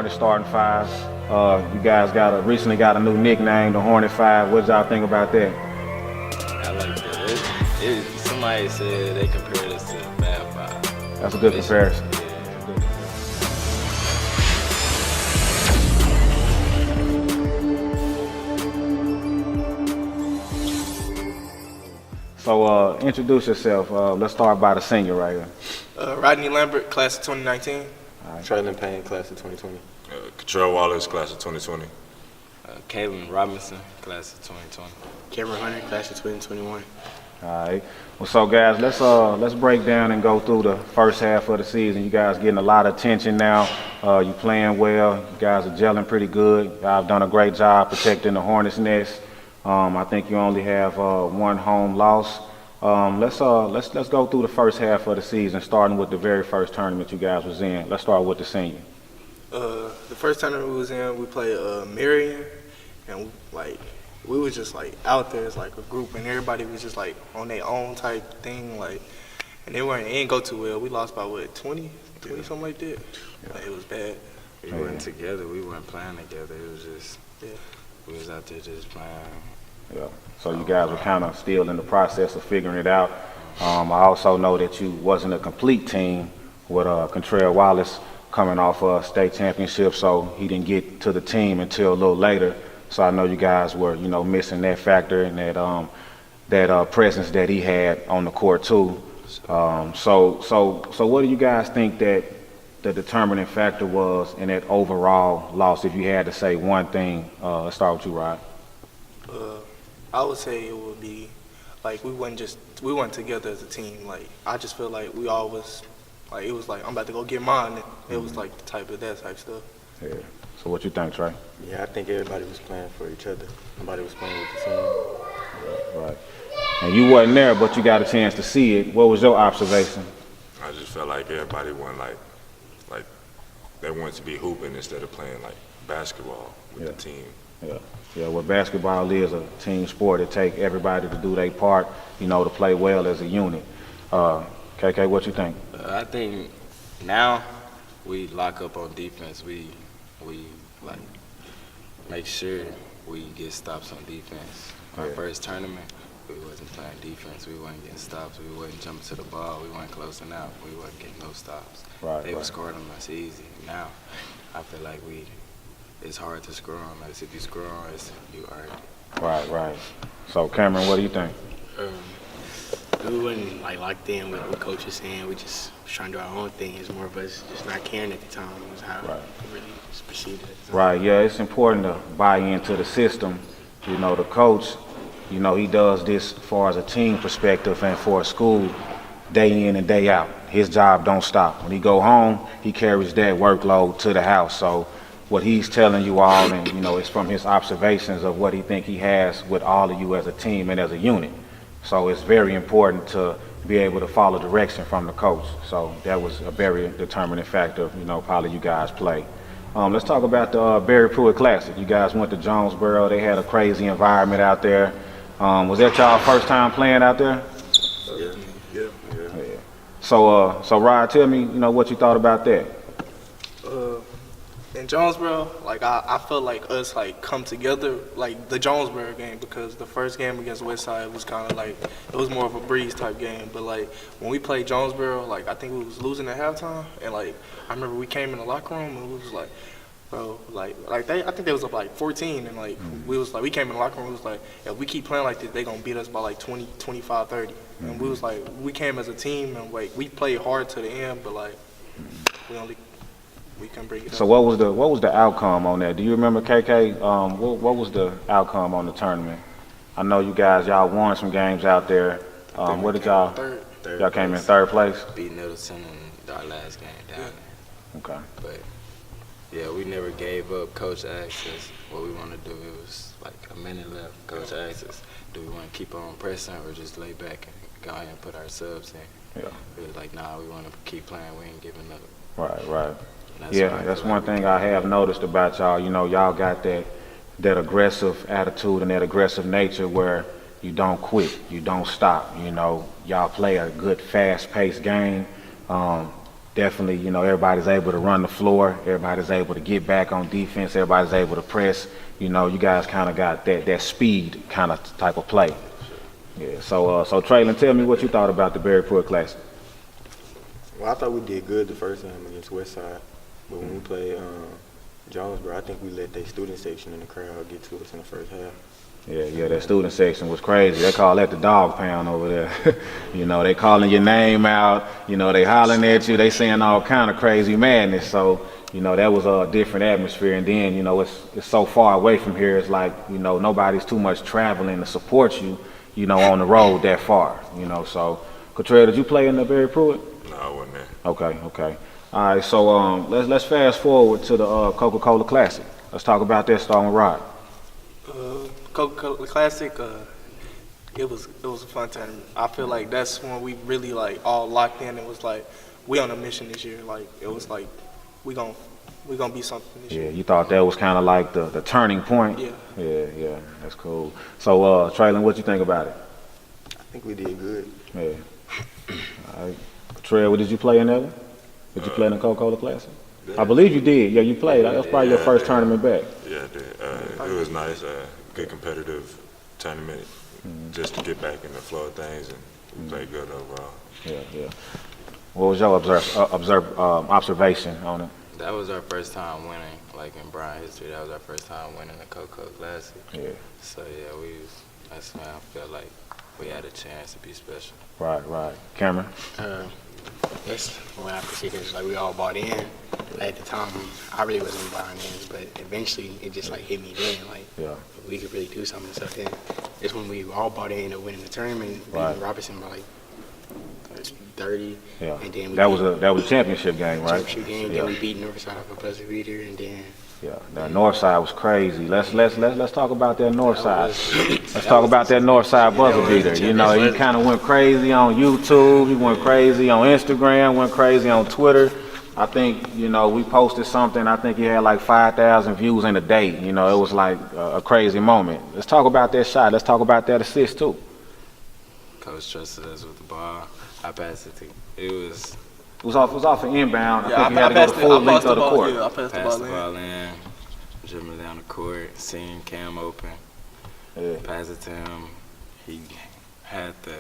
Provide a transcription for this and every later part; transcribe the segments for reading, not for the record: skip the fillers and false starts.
Hornet starting five. You guys recently got a new nickname, the Hornet 5. What y'all think about that? I like that. Somebody said they compared us to FAB45. That's a good comparison. So introduce yourself. Let's start by the senior right here. Rodney Lambert, class of 2019. Traylon Payne, class of 2020. Contrell Wallace, class of 2020. Kalen Robinson, class of 2020. Cameron Hunter, class of 2021. All right. Well, so guys, let's break down and go through the first half of the season. You guys getting a lot of attention now. You playing well. You guys are gelling pretty good. Y'all have done a great job protecting the Hornets' nest. I think you only have one home loss. Let's go through the first half of the season, starting with the very first tournament you guys was in. Let's start with the senior. The first tournament we was in, we played Marion, and we was just out there as a group, and everybody was just on their own type thing, and it didn't go too well. We lost by 20 something like that. Yeah. It was bad. We weren't together. We weren't playing together. It was just we was out there just playing. Yeah. So you guys were kind of still in the process of figuring it out. I also know that you wasn't a complete team with Contrell Wallace coming off a state championship, so he didn't get to the team until a little later. So I know you guys were, missing that factor and that presence that he had on the court too. So what do you guys think that the determining factor was in that overall loss? If you had to say one thing, let's start with you, Rod. I would say it would be we weren't together as a team. I just feel like we all was it was I'm about to go get mine. And it was the type stuff. Yeah. So what you think, Trey? Yeah, I think everybody was playing for each other. Nobody was playing with the team. Right. And you wasn't there, but you got a chance to see it. What was your observation? I just felt like everybody wanted like they wanted to be hooping instead of playing basketball with the team. Yeah. Yeah, well, basketball is a team sport. It takes everybody to do their part, to play well as a unit. KK, what you think? I think now we lock up on defense. We make sure we get stops on defense. Our first tournament, we wasn't playing defense. We wasn't getting stops. We wasn't jumping to the ball. We weren't closing out. We wasn't getting no stops. They were scoring on us easy. Now I feel like it's hard to score on us. If you score on us, you earned it. Right. So Cameron, what do you think? We wasn't locked in with what coach was saying. We just was trying to do our own thing. It's more of us just not caring at the time. It was how we really just proceeded. Right. Yeah, it's important to buy into the system. The coach, he does this as far as a team perspective and for a school, day in and day out. His job don't stop. When he go home, he carries that workload to the house. So what he's telling you all, and it's from his observations of what he think he has with all of you as a team and as a unit. So it's very important to be able to follow direction from the coach. So that was a very determining factor of probably you guys play. Let's talk about the Barry Pruitt Classic. You guys went to Jonesboro. They had a crazy environment out there. Was that y'all first time playing out there? Yeah. So Rod, tell me what you thought about that. In Jonesboro, I felt like us come together the Jonesboro game, because the first game against Westside was kind of it was more of a breeze type game. But when we played Jonesboro, I think we was losing at halftime, and I remember we came in the locker room and we was bro, I think they was up 14, and we came in the locker room, we was if we keep playing like this, they gonna beat us by 20, 25, 30. And we was we came as a team, and we played hard to the end, but we can bring it up. So what was the outcome on that? Do you remember, KK? What was the outcome on the tournament? I know you guys, y'all won some games out there. What did y'all? Third. Y'all came in third place. Beat Middleton in our last game down there. Okay. But yeah, we never gave up. Coach asked us what we want to do. It was a minute left. Coach asked us, do we want to keep on pressing or just lay back and go ahead and put our subs in? Yeah. We was nah, we want to keep playing. We ain't giving up. Right. That's one thing I have noticed about y'all. Y'all got that aggressive attitude and that aggressive nature where you don't quit, you don't stop. Y'all play a good, fast-paced game. definitely, you know, everybody's able to run the floor, everybody's able to get back on defense, everybody's able to press. You know, you guys kind of got that speed kind of type of play. Yeah. So Traylon, tell me what you thought about the Berryport Classic. Well, I thought we did good the first time against Westside, but when we played Jonesboro, I think we let their student section in the crowd get to us in the first half. Yeah, that student section was crazy. They call that the dog pound over there. You know, they calling your name out. You know, they hollering at you. They saying all kind of crazy madness. So, you know, that was a different atmosphere. And then, you know, it's so far away from here. It's like, you know, nobody's too much traveling to support you, you know, on the road that far. You know, so, Cottrell, did you play in the Barry Pruitt? No, I wasn't there. Okay. All right, so let's fast forward to the Coca-Cola Classic. Let's talk about that, starting with Rod. Coca-Cola Classic, it was a fun tournament. I feel like that's when we really like all locked in and was like, we on a mission this year. Like it was like we gonna be something this year. Yeah, you thought that was kind of like the turning point. Yeah, that's cool. So Traylon, what you think about it? I think we did good. Yeah. All right. Trey, did you play in that one? Did you play in the Coca-Cola Classic? I believe you did. Yeah, you played. That was probably your first tournament back. Yeah, I did. It was nice. Good competitive tournament, just to get back in the flow of things, and we played good overall. Yeah. What was your observation on it? That was our first time winning, like in Bryant history. That was our first time winning the Coca Classic. Yeah. So yeah, that's when I felt like we had a chance to be special. Right. Cameron? That's when I perceived it. It's like we all bought in. At the time, I really wasn't buying in, but eventually it just like hit me then. Like, we could really do something. So then it's when we all bought in and winning the tournament, beating Robinson by like 30. Yeah. And then that was a championship game, right? Championship game. Then we beat Northside off a buzzer beater, and then. Yeah, the Northside was crazy. Let's talk about that Northside. Let's talk about that Northside buzzer beater. You know, he kind of went crazy on YouTube. He went crazy on Instagram. Went crazy on Twitter. I think, you know, we posted something. I think he had like 5,000 views in a day. You know, it was like a crazy moment. Let's talk about that shot. Let's talk about that assist too. Coach trusted us with the ball. I passed it to It was off an inbound. Yeah, I think he had to go the full length of the court. Yeah, I passed the ball in. Dribbling down the court, seeing Cam open. Yeah. Pass it to him. He had the,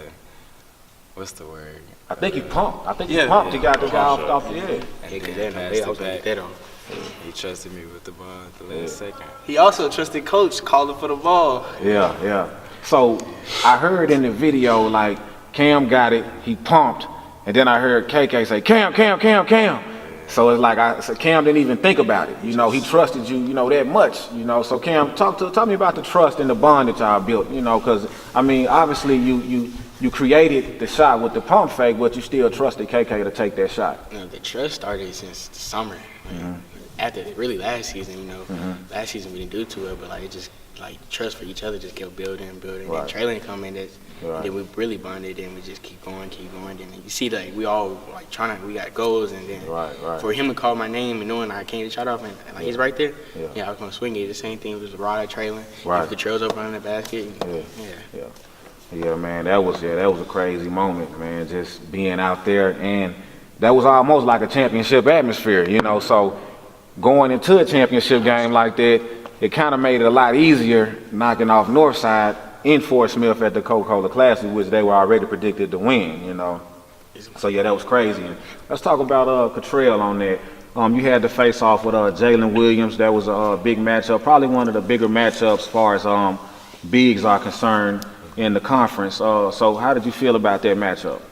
what's the word? I think he pumped. He pumped. He got the guy off the head. And then passed it back. He trusted me with the ball at the last second. He also trusted Coach calling for the ball. Yeah. So I heard in the video, like, Cam got it, he pumped, and then I heard KK say, Cam. So it's like, so Cam didn't even think about it. You know, he trusted you, you know, that much, you know. So Cam, tell me about the trust and the bond that y'all built, you know, because, I mean, obviously you created the shot with the pump fake, but you still trusted KK to take that shot. You know, the trust started since the summer. After really last season, you know, last season we didn't do too well, but like it just like trust for each other just kept building. Right. And Traylon come in, and then we really bonded, and we just keep going. And you see, like we all like we got goals, and then for him to call my name and knowing I can't shot off, and like he's right there. Yeah, I was gonna swing it. The same thing with Rod at Traylon. If the trails open on the basket. Yeah, man, that was a crazy moment, man. Just being out there, and that was almost like a championship atmosphere, you know. So going into a championship game like that, it kind of made it a lot easier knocking off Northside in Fort Smith at the Coca-Cola Classic, which they were already predicted to win, you know. So yeah, that was crazy. Let's talk about Cottrell on that. You had to face off with Jalen Williams. That was a big matchup, probably one of the bigger matchups as far as bigs are concerned in the conference. So how did you feel about that matchup?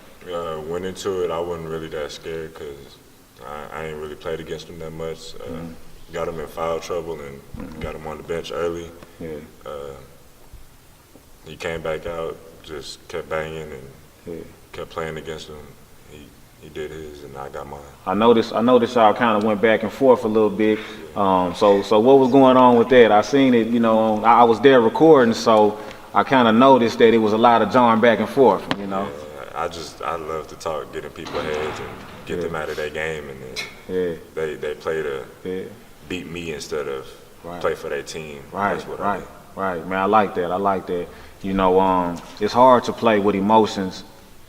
Went into it, I wasn't really that scared because I ain't really played against him that much. Got him in foul trouble and got him on the bench early. He came back out, just kept banging and kept playing against him. He did his and I got mine. I noticed y'all kind of went back and forth a little bit. So what was going on with that? I seen it, you know, I was there recording, so I kind of noticed that it was a lot of jarring back and forth, you know. I love to talk, get in people's heads and get them out of their game, and then they play to beat me instead of play for their team. That's what I do. Right, man, I like that. You know, it's hard to play with emotions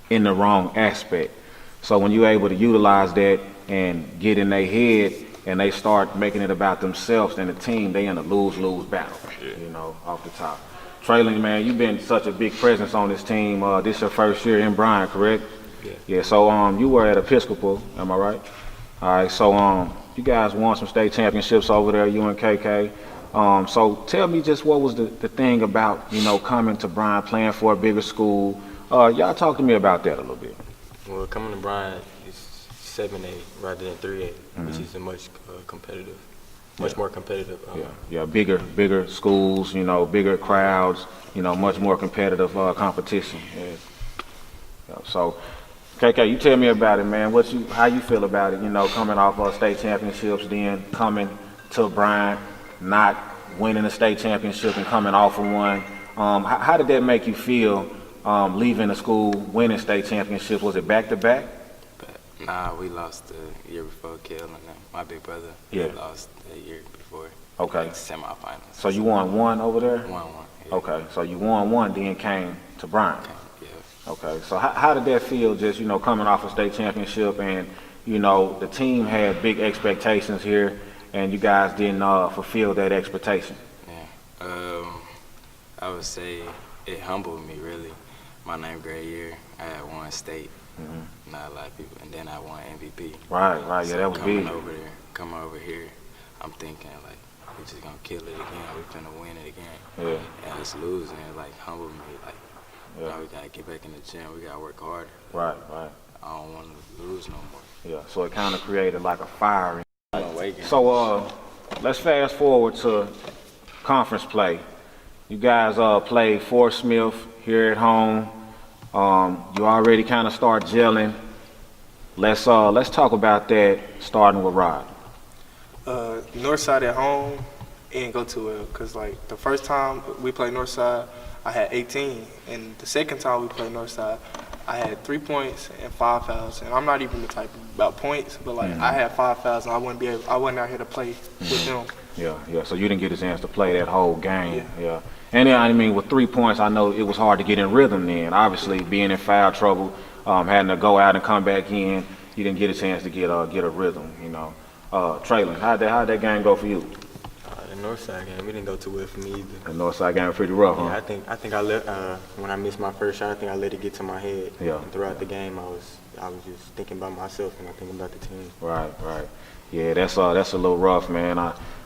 in the wrong aspect. So when you're able to utilize that and get in their head and they start making it about themselves and the team, they in a lose-lose battle, you know, off the top. Traylon, man, you've been such a big presence on this team. This your first year in Bryant, correct? Yeah. Yeah, so you were at Episcopal, am I right? All right, so you guys won some state championships over there, you and KK. So tell me just what was the thing about, you know, coming to Bryant, playing for a bigger school. Y'all talk to me about that a little bit. Well, coming to Bryant is 7A rather than 3A, which is a much more competitive. Yeah, bigger schools, you know, bigger crowds, you know, much more competitive competition. Yeah. So, KK, you tell me about it, man. How you feel about it? You know, coming off state championships, then coming to Bryant, not winning a state championship and coming off of one. How did that make you feel? Leaving the school, winning state championships? Was it back to back? Nah, we lost the year before. Kel and my big brother. Yeah. We lost the year before. Okay. Like semifinals. So you won one over there? Won one. Yeah. Okay. So you won one, then came to Bryant. Okay. Yeah. Okay. So how did that feel? Just, you know, coming off a state championship, and you know the team had big expectations here, and you guys didn't fulfill that expectation. Yeah. I would say it humbled me really. My 9th grade year, I had won state. Not a lot of people, and then I won MVP. Right. Yeah, so that was big. Coming over here, I'm thinking like we're just gonna kill it again. We're finna win it again. Yeah. And us losing, it like humbled me. Like, now we gotta get back in the gym. We gotta work harder. Right. I don't want to lose no more. Yeah. So it kind of created like a fire. Awakening. So let's fast forward to conference play. You guys played Fort Smith here at home. You already kind of start gelling. Let's talk about that, starting with Rod. Northside at home, it didn't go too well because like the first time we played Northside, I had 18, and the second time we played Northside, I had 3 points and 5 fouls. And I'm not even the type about points, but like I had 5 fouls, and I wasn't out here to play with them. Yeah. So you didn't get a chance to play that whole game. Yeah. And then, I mean, with 3 points, I know it was hard to get in rhythm then. Obviously, being in foul trouble, having to go out and come back in, you didn't get a chance to get a rhythm, you know. Traylon, how'd that game go for you? The Northside game, it didn't go too well for me either. The Northside game was pretty rough, huh? Yeah, I think I let when I missed my first shot, I think I let it get to my head. Yeah. And throughout the game, I was just thinking about myself and not thinking about the team. Right. Yeah, that's a little rough, man.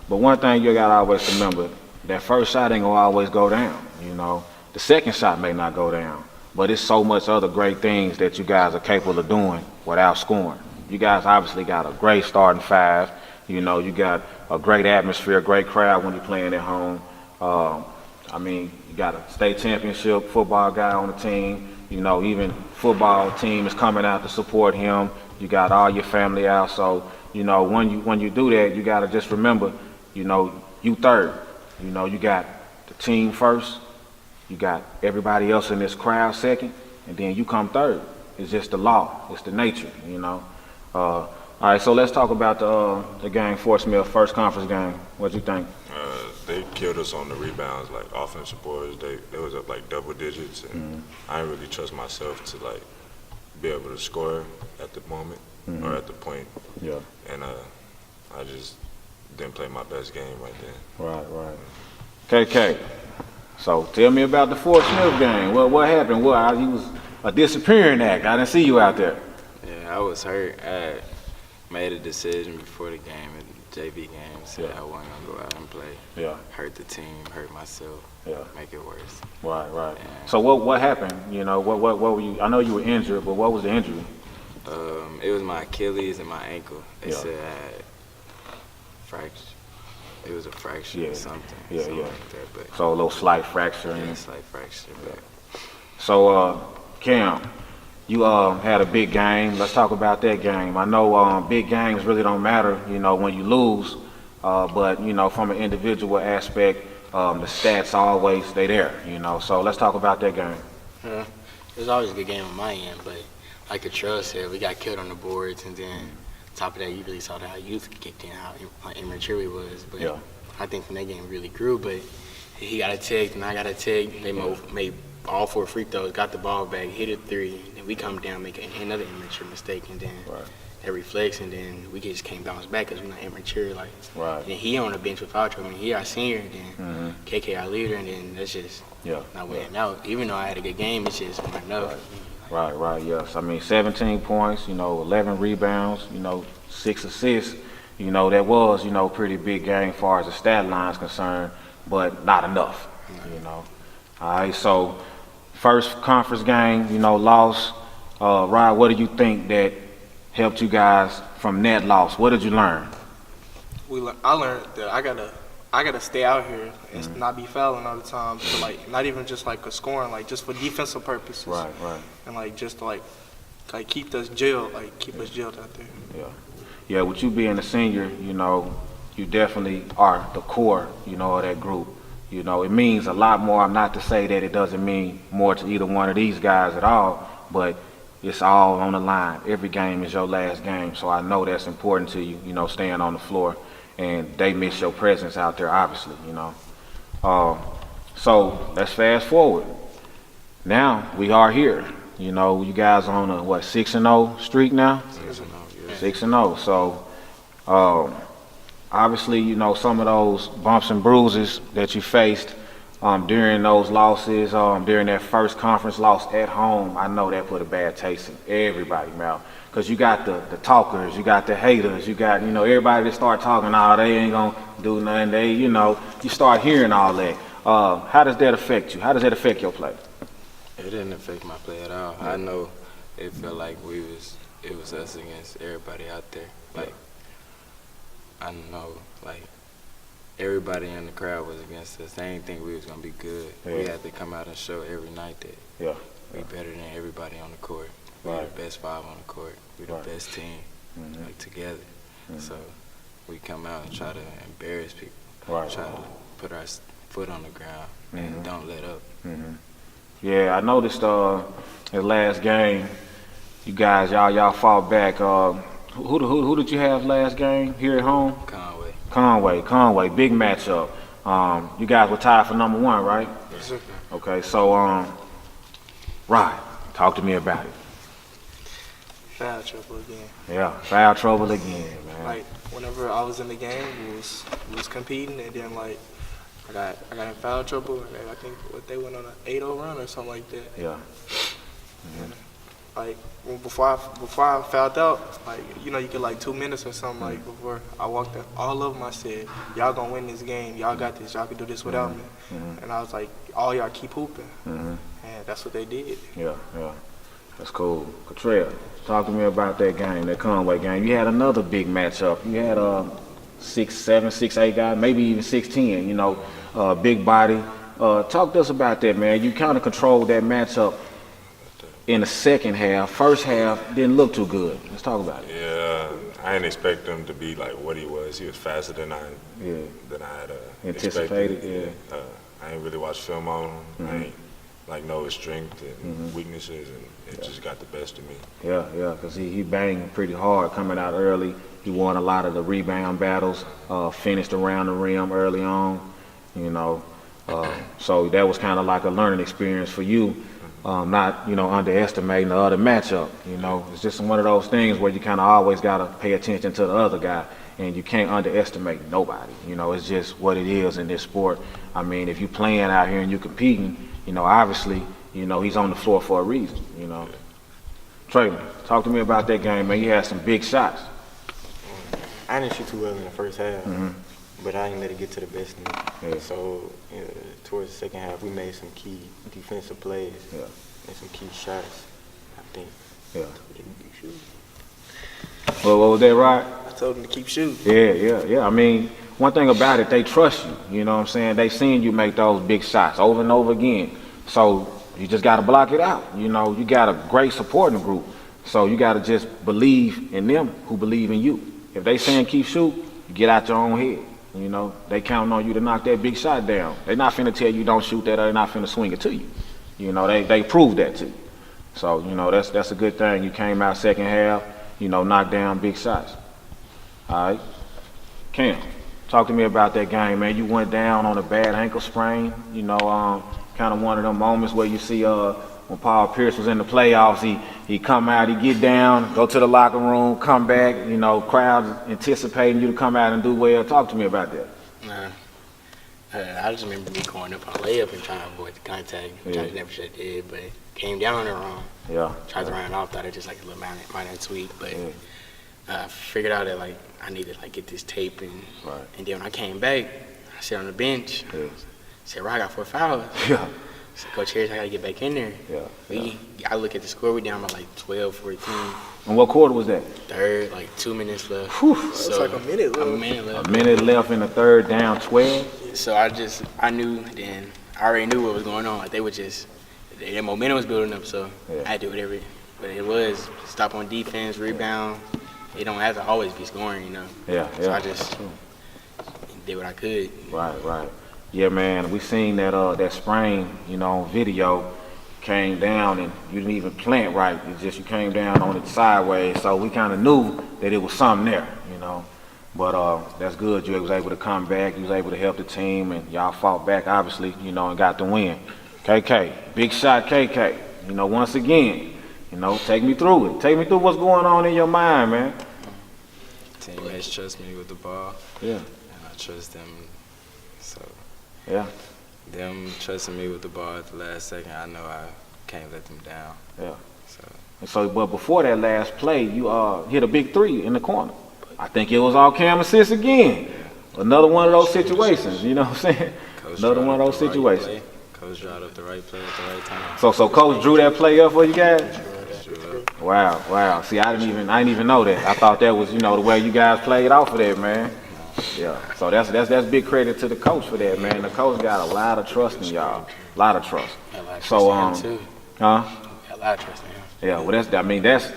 But one thing you gotta always remember, that first shot ain't gonna always go down, you know. The second shot may not go down, but it's so much other great things that you guys are capable of doing without scoring. You guys obviously got a great starting five. You know, you got a great atmosphere, great crowd when you're playing at home. I mean, you got a state championship football guy on the team. You know, even football team is coming out to support him. You got all your family out. So, you know, when you do that, you gotta just remember, you know, you third. You know, you got the team first, you got everybody else in this crowd second, and then you come third. It's just the law. It's the nature, you know. All right, so let's talk about the game, Fort Smith, first conference game. What'd you think? They killed us on the rebounds, like offensive boards. They was up like double digits, and I didn't really trust myself to like be able to score at the moment or at the point. Yeah. And I just didn't play my best game right then. Right. KK, so tell me about the Fort Smith game. What happened? You was a disappearing act. I didn't see you out there. Yeah, I was hurt. I made a decision before the game, the JV game, said I wasn't gonna go out and play. Yeah. Hurt the team, hurt myself. Yeah. Make it worse. Right. And so what happened? You know, what were you? I know you were injured, but what was the injury? It was my Achilles and my ankle. They said I had fracture. It was a fracture or something. Like that, but so a little slight fracture. Yeah, slight fracture. But. So, Cam, you had a big game. Let's talk about that game. I know big games really don't matter, you know, when you lose, but, you know, from an individual aspect, the stats always stay there, you know. So let's talk about that game. It was always a good game on my end, but like Terrell said, we got killed on the boards, and then on top of that, you really saw how youth kicked in, how immature he was. But I think from that game really grew, but he got a tick, and I got a tick. They made all 4 free throws, got the ball back, hit a 3, and we come down, make another immature mistake, and then that reflects, and then we just can't bounce back because we're not immature. Like, and he on the bench with foul trouble. I mean, he our senior, and then KK our leader, and then that's just not winning out. Even though I had a good game, it's just not enough. Right, yes. I mean, 17 points, 11 rebounds, 6 assists. That was, pretty big game as far as the stat line's concerned, but not enough, All right, so first conference game, loss. Rod, what do you think that helped you guys from that loss? What did you learn? I learned that I gotta stay out here and not be fouling all the time. So like, not even just like a scoring, like just for defensive purposes. Right. And like just to like keep us jailed, keep us jailed out there. Yeah, with you being a senior, you definitely are the core, of that group. It means a lot more. I'm not to say that it doesn't mean more to either one of these guys at all, but it's all on the line. Every game is your last game, so I know that's important to you, staying on the floor, and they miss your presence out there, obviously, So let's fast forward. Now we are here. You guys on a 6-0 streak now? 6-0. So obviously, some of those bumps and bruises that you faced during those losses, during that first conference loss at home, I know that put a bad taste in everybody's mouth. Because you got the talkers, you got the haters, you got, everybody that start talking, they ain't gonna do nothing. They, you start hearing all that. How does that affect you? How does that affect your play? It didn't affect my play at all. I know it felt like it was us against everybody out there. Like, I know, everybody in the crowd was against us. They didn't think we was gonna be good. We had to come out and show every night that we better than everybody on the court. We're the best 5 on the court. We're the best team, together. So we come out and try to embarrass people. Try to put our foot on the ground and don't let up. Yeah, I noticed the last game, you guys, y'all fought back. Who did you have last game here at home? Conway, big matchup. You guys were tied for number 1, right? Yes, sir. Okay, so Rod, talk to me about it. Foul trouble again. Yeah, foul trouble again, man. Like whenever I was in the game, we was competing, and then I got in foul trouble, and I think they went on an 8-0 run or something like that. Yeah. Before I fouled out, you get 2 minutes or something. Before I walked in, all of them, I said, "Y'all gonna win this game. Y'all got this. Y'all can do this without me." And I was like, "All y'all keep hooping," and that's what they did. Yeah. That's cool. Cottrell, talk to me about that game, that Conway game. You had another big matchup. You had 6'7", 6'8" guy, maybe even 6'10", big body. Talk to us about that, man. You kind of controlled that matchup in the second half. First half didn't look too good. Let's talk about it. Yeah, I didn't expect him to be like what he was. He was faster than I had anticipated. Expected. I ain't really watched film on him. I ain't know his strength and weaknesses, and it just got the best of me. Yeah, because he banged pretty hard coming out early. He won a lot of the rebound battles, finished around the rim early on, so that was kind of like a learning experience for you, not, underestimating the other matchup. It's just one of those things where you kind of always got to pay attention to the other guy, and you can't underestimate nobody. It's just what it is in this sport. I mean, if you're playing out here and you're competing, obviously, he's on the floor for a reason, Traylon, talk to me about that game, man. You had some big shots. I didn't shoot too well in the first half, but I didn't let it get to the best of me. So towards the second half, we made some key defensive plays and some key shots, I think. Well, what was that, Rod? I told them to keep shooting. Yeah. I mean, one thing about it, they trust you. You know what I'm saying? They seen you make those big shots over and over again. So you just got to block it out. You got a great supporting group. So you got to just believe in them who believe in you. If they saying keep shooting, you get out your own head. They counting on you to knock that big shot down. They not finna tell you don't shoot that, or they not finna swing it to you. They proved that to you. So, that's a good thing. You came out second half, knocked down big shots. All right. Cam, talk to me about that game, man. You went down on a bad ankle sprain. kind of one of them moments where you see when Paul Pierce was in the playoffs, he come out, he get down, go to the locker room, come back, you know, crowds anticipating you to come out and do well. Talk to me about that. I just remember me going up on a layup and trying to avoid the contact, which I never should have did, but came down on it wrong. Yeah. Tried to run it off, thought it just like a little minor tweak, but figured out that like I needed to like get this tape and then when I came back, I sat on the bench. Said, "Right, I got 4 fouls." Yeah. So Coach Harris, I gotta get back in there. I look at the score, we down by like 12-14. And what quarter was that? Third, like 2 minutes left. It's like a minute left. A minute left in the third, down 12. So I knew then, I already knew what was going on. Like they were just, their momentum was building up, so I had to do whatever. But it was stop on defense, rebound. It don't have to always be scoring, you know. So I just did what I could. Right. Yeah, man, we seen that sprain, you know, on video. Came down and you didn't even plant right. It's just you came down on it sideways. So we kind of knew that it was something there, you know. But that's good. You was able to come back. You was able to help the team, and y'all fought back, obviously, you know, and got the win. KK, big shot, KK. You know, once again, you know, take me through it. Take me through what's going on in your mind, man. Teammates trust me with the ball. Yeah. And I trust them. So. Yeah. Them trusting me with the ball at the last second, I know I can't let them down. Yeah. But before that last play, you hit a big 3 in the corner. I think it was all Cam assist again. Another one of those situations, you know what I'm saying? Another one of those situations. Coach drew up the right play at the right time. So Coach drew that play up for you guys? Wow. See, I didn't even know that. I thought that was, you know, the way you guys played off of that, man. Yeah, so that's big credit to the coach for that, man. The coach got a lot of trust in y'all, a lot of trust. So, A lot of trust in him. Yeah, well,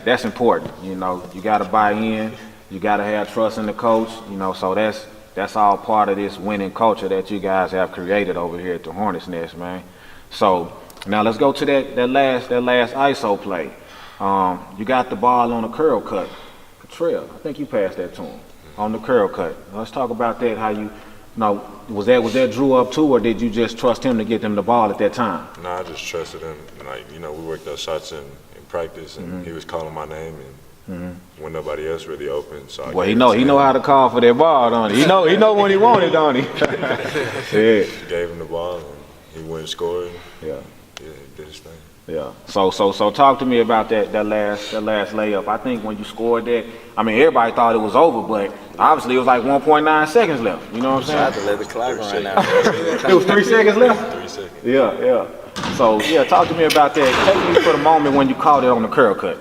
that's important. You know, you got to buy in, you got to have trust in the coach. You know, so that's all part of this winning culture that you guys have created over here at the Hornets Nest, man. So now let's go to that last ISO play. You got the ball on a curl cut, Catrell. I think you passed that to him. On the curl cut. Let's talk about that. How you know, was that Drew up too, or did you just trust him to get them the ball at that time? No, I just trusted him. Like, you know, we worked out shots in practice, and he was calling my name, and when nobody else really opened. So he know how to call for that ball, don't he? He know when he wanted, don't he? Yeah. Gave him the ball, and he went and scored. Yeah, he did his thing. Yeah. So talk to me about that last layup. I think when you scored that, I mean, everybody thought it was over, but obviously it was like 1.9 seconds left. You know what I'm saying? I had to let the clock run out. It was 3 seconds left? 3 seconds. Yeah. So, talk to me about that. Take me for the moment when you caught it on the curl cut.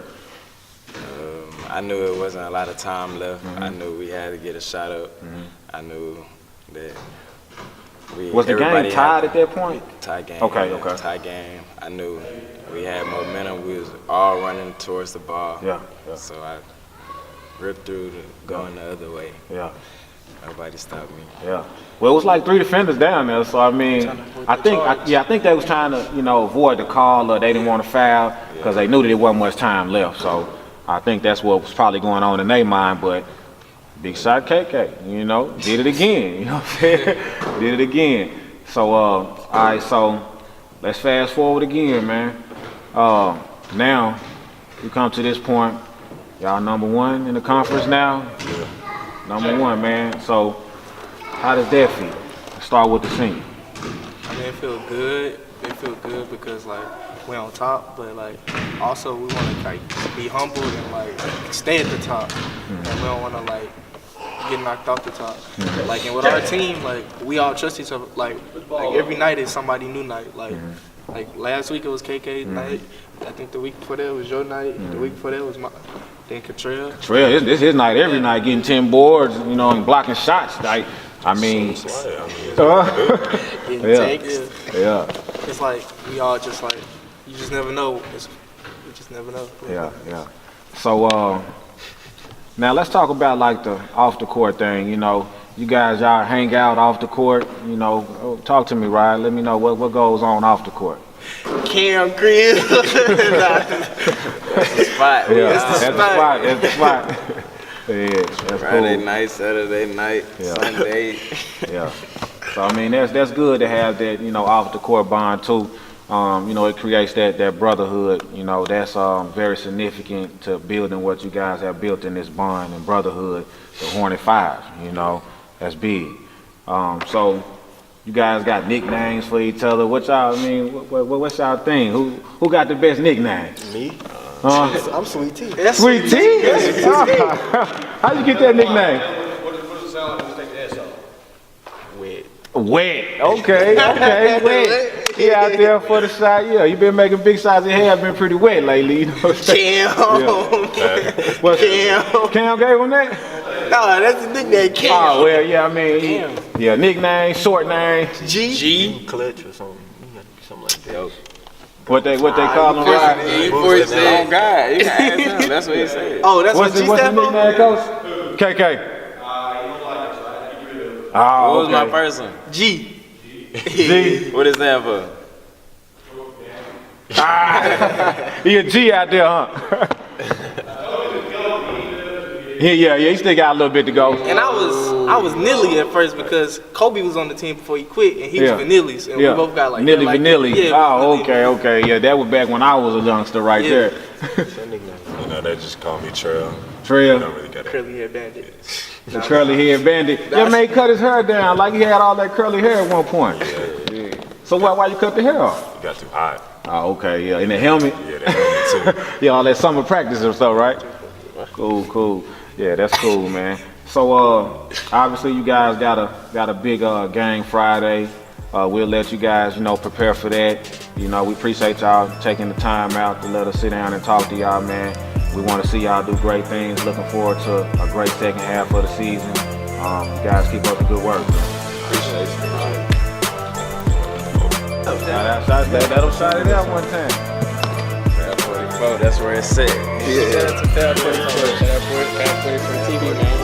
I knew it wasn't a lot of time left. I knew we had to get a shot up. I knew that was the game tied at that point? Tie game. Okay. Tie game. I knew we had momentum. We was all running towards the ball. Yeah. So I ripped through going the other way. Yeah. Nobody stopped me. Yeah. Well, it was like 3 defenders down there. So I mean, I think they was trying to, you know, avoid the call, or they didn't want to foul because they knew that there wasn't much time left. So I think that's what was probably going on in their mind. But big shot KK, you know, did it again. You know what I'm saying? Did it again. So all right. So let's fast forward again, man. Now you come to this point. Y'all #1 in the conference now. #1, man. So how does that feel? Let's start with the senior. I mean, it feel good. It feel good because like we're on top, but like also we want to like be humble and like stay at the top, and we don't want to like get knocked off the top. Like, and with our team, like we all trust each other. Like every night is somebody new night. Like last week it was KK's night. I think the week before that was your night. The week before that was my. Then Catrell. It's his night every night, getting 10 boards, you know, and blocking shots. Like, I mean, yeah. It's like we all just like you just never know. You just never know. Yeah. So now let's talk about like the off the court thing. You know, you guys y'all hang out off the court. You know, talk to me, Ryan. Let me know what goes on off the court. Cam Crib. That's the spot. That's the spot. Yeah, that's Friday cool. night, Saturday night, Sunday. Yeah. So I mean, that's good to have that, you know, off the court bond too. You know, it creates that brotherhood. You know, that's very significant to building what you guys have built in this bond and brotherhood. The Hornet 5, you know, that's big. So you guys got nicknames for each other. What y'all, I mean, what's y'all thing? Who got the best nicknames? Me? I'm Sweet Tea. Sweet Tea? How you get that nickname? What does it sound like when you take the S off? Wet. Wet. Okay, wet. He out there for the shot. Yeah, you been making big shots. Your hair been pretty wet lately. You know what I'm saying? Cam gave him that? No, that's the nickname, Cam. Oh, well, yeah, I mean, yeah, nickname, short name. G. Clutch or something. Something like that. What they call him, right? Oh, God. You can ask him. That's what he said. Oh, that's what What's G the stand for? nickname, Coach? KK. Oh, What was my okay. first one? G. G. What is that for? He a G out there, huh? Yeah, he still got a little bit to go. And I was Nilly at first because Kobe was on the team before he quit, and he was Vanilli's, and we both got like Nilly like, Vanilli. Yeah, Oh, Vanilli. okay. Yeah, that was back when I was a youngster right there. You know, they just call me Trail. Trail. I don't really got that. Curly hair bandit. The curly hair bandit. Yeah, man, he cut his hair down like he had all that curly hair at one point. Yeah. So why you cut the hair off? It got too hot. Oh, okay, yeah. In the helmet? Yeah, that helmet too. Yeah, all that summer practice or so, right? Cool. Yeah, that's cool, man. So obviously you guys got a big game Friday. We'll let you guys, you know, prepare for that. You know, we appreciate y'all taking the time out to let us sit down and talk to y'all, man. We want to see y'all do great things. Looking forward to a great second half of the season. You guys keep up the good work. Appreciate it. That'll shot it out one time. FAB44, that's where it's set. Yeah, that's a FAB44 TV, man.